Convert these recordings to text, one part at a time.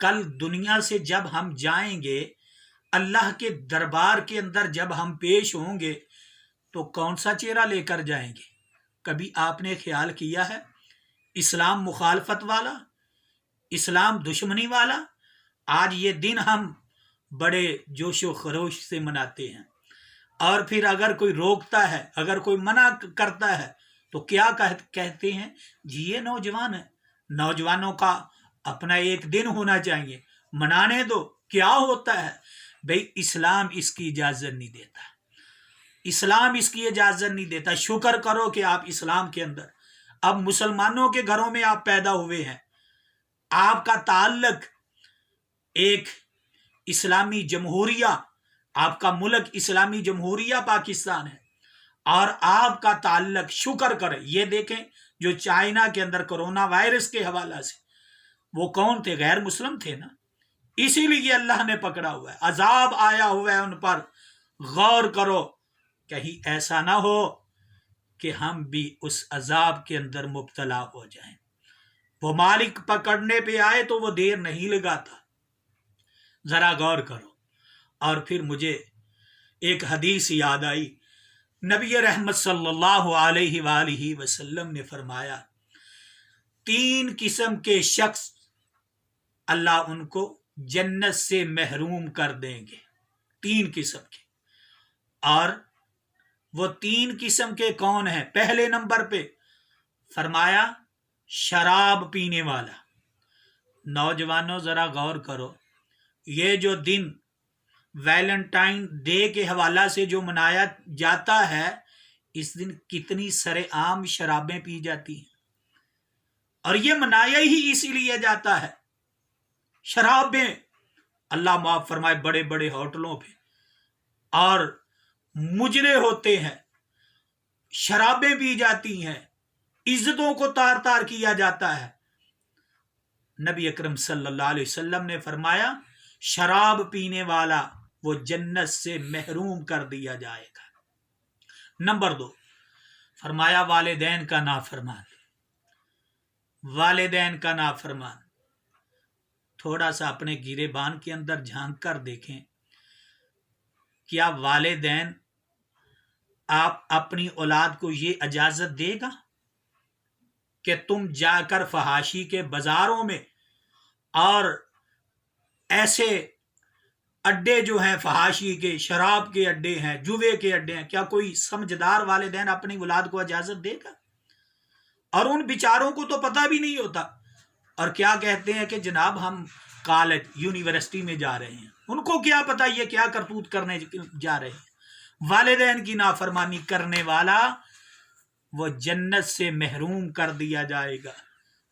کل دنیا سے جب ہم جائیں گے، اللہ کے دربار کے اندر جب ہم پیش ہوں گے تو کون سا چہرہ لے کر جائیں گے؟ کبھی آپ نے خیال کیا ہے؟ اسلام مخالفت والا، اسلام دشمنی والا؟ آج یہ دن ہم بڑے جوش و خروش سے مناتے ہیں، اور پھر اگر کوئی روکتا ہے، اگر کوئی منع کرتا ہے تو کیا کہتے ہیں؟ جی یہ نوجوان ہے، نوجوانوں کا اپنا ایک دن ہونا چاہیے، منانے دو، کیا ہوتا ہے؟ بھئی اسلام اس کی اجازت نہیں دیتا، اسلام اس کی اجازت نہیں دیتا۔ شکر کرو کہ آپ اسلام کے اندر، اب مسلمانوں کے گھروں میں آپ پیدا ہوئے ہیں، آپ کا تعلق ایک اسلامی جمہوریہ، آپ کا ملک اسلامی جمہوریہ پاکستان ہے، اور آپ کا تعلق، شکر کریں، یہ دیکھیں جو چائنا کے اندر کرونا وائرس کے حوالہ سے، وہ کون تھے؟ غیر مسلم تھے نا، اسی لیے اللہ نے پکڑا ہوا ہے، عذاب آیا ہوا ہے ان پر۔ غور کرو کہیں ایسا نہ ہو کہ ہم بھی اس عذاب کے اندر مبتلا ہو جائیں۔ وہ مالک پکڑنے پہ آئے تو وہ دیر نہیں لگاتا، ذرا غور کرو۔ اور پھر مجھے ایک حدیث یاد آئی، نبی رحمت صلی اللہ علیہ وآلہ وسلم نے فرمایا 3 قسم کے شخص اللہ ان کو جنت سے محروم کر دیں گے، 3 قسم کے۔ اور وہ 3 قسم کے کون ہیں؟ پہلے نمبر پہ فرمایا شراب پینے والا۔ نوجوانوں ذرا غور کرو، یہ جو دن ویلنٹائن ڈے کے حوالہ سے جو منایا جاتا ہے، اس دن کتنی سرے عام شرابیں پی جاتی ہیں، اور یہ منایا ہی اسی لیے جاتا ہے۔ شرابیں، اللہ معاف فرمائے، بڑے بڑے ہوٹلوں پہ اور مجرے ہوتے ہیں، شرابیں پی جاتی ہیں، عزتوں کو تار تار کیا جاتا ہے۔ نبی اکرم صلی اللہ علیہ وسلم نے فرمایا شراب پینے والا وہ جنت سے محروم کر دیا جائے گا۔ نمبر 2 فرمایا والدین کا نافرمان، والدین کا نافرمان۔ تھوڑا سا اپنے گریبان کے اندر جھانک کر دیکھیں، کیا والدین آپ اپنی اولاد کو یہ اجازت دے گا کہ تم جا کر فحاشی کے بازاروں میں اور ایسے اڈے جو ہیں فحاشی کے، شراب کے اڈے ہیں، جوے کے اڈے ہیں، کیا کوئی سمجھدار والدین اپنی اولاد کو اجازت دے گا؟ اور ان بیچاروں کو تو پتہ بھی نہیں ہوتا، اور کیا کہتے ہیں کہ جناب ہم کالج یونیورسٹی میں جا رہے ہیں، ان کو کیا پتہ یہ کیا کرتوت کرنے جا رہے ہیں۔ والدین کی نافرمانی کرنے والا وہ جنت سے محروم کر دیا جائے گا،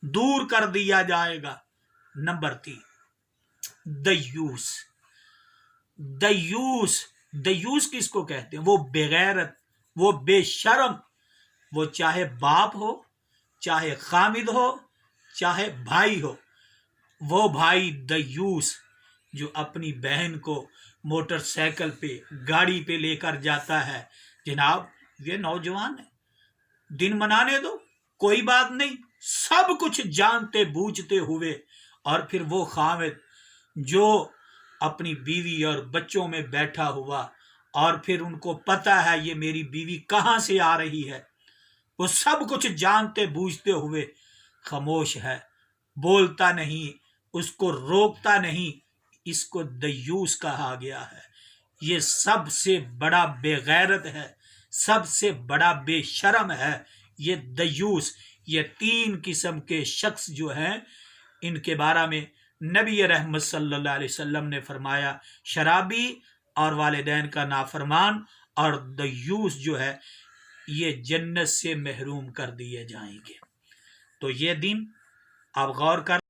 دور کر دیا جائے گا۔ نمبر 3 دیوس۔ دیوس، دیوس کس کو کہتے ہیں؟ وہ بغیرت، وہ بے شرم، وہ چاہے باپ ہو، چاہے خامد ہو، چاہے بھائی ہو، وہ بھائی دیوس جو اپنی بہن کو موٹر سائیکل پہ، گاڑی پہ لے کر جاتا ہے، جناب یہ نوجوان ہے، دن منانے دو، کوئی بات نہیں، سب کچھ جانتے بوجھتے ہوئے، اور پھر وہ خامد جو اپنی بیوی اور بچوں میں بیٹھا ہوا، اور پھر ان کو پتہ ہے یہ میری بیوی کہاں سے آ رہی ہے، وہ سب کچھ جانتے بوجھتے ہوئے خاموش ہے، بولتا نہیں، اس کو روکتا نہیں، اس کو دیوس کہا گیا ہے۔ یہ سب سے بڑا بے غیرت ہے، سب سے بڑا بے شرم ہے یہ دیوس۔ یہ 3 قسم کے شخص جو ہیں، ان کے بارے میں نبی رحمت صلی اللہ علیہ وسلم نے فرمایا شرابی اور والدین کا نافرمان اور دیوس جو ہے یہ جنت سے محروم کر دیے جائیں گے۔ تو یہ دن آپ غور کر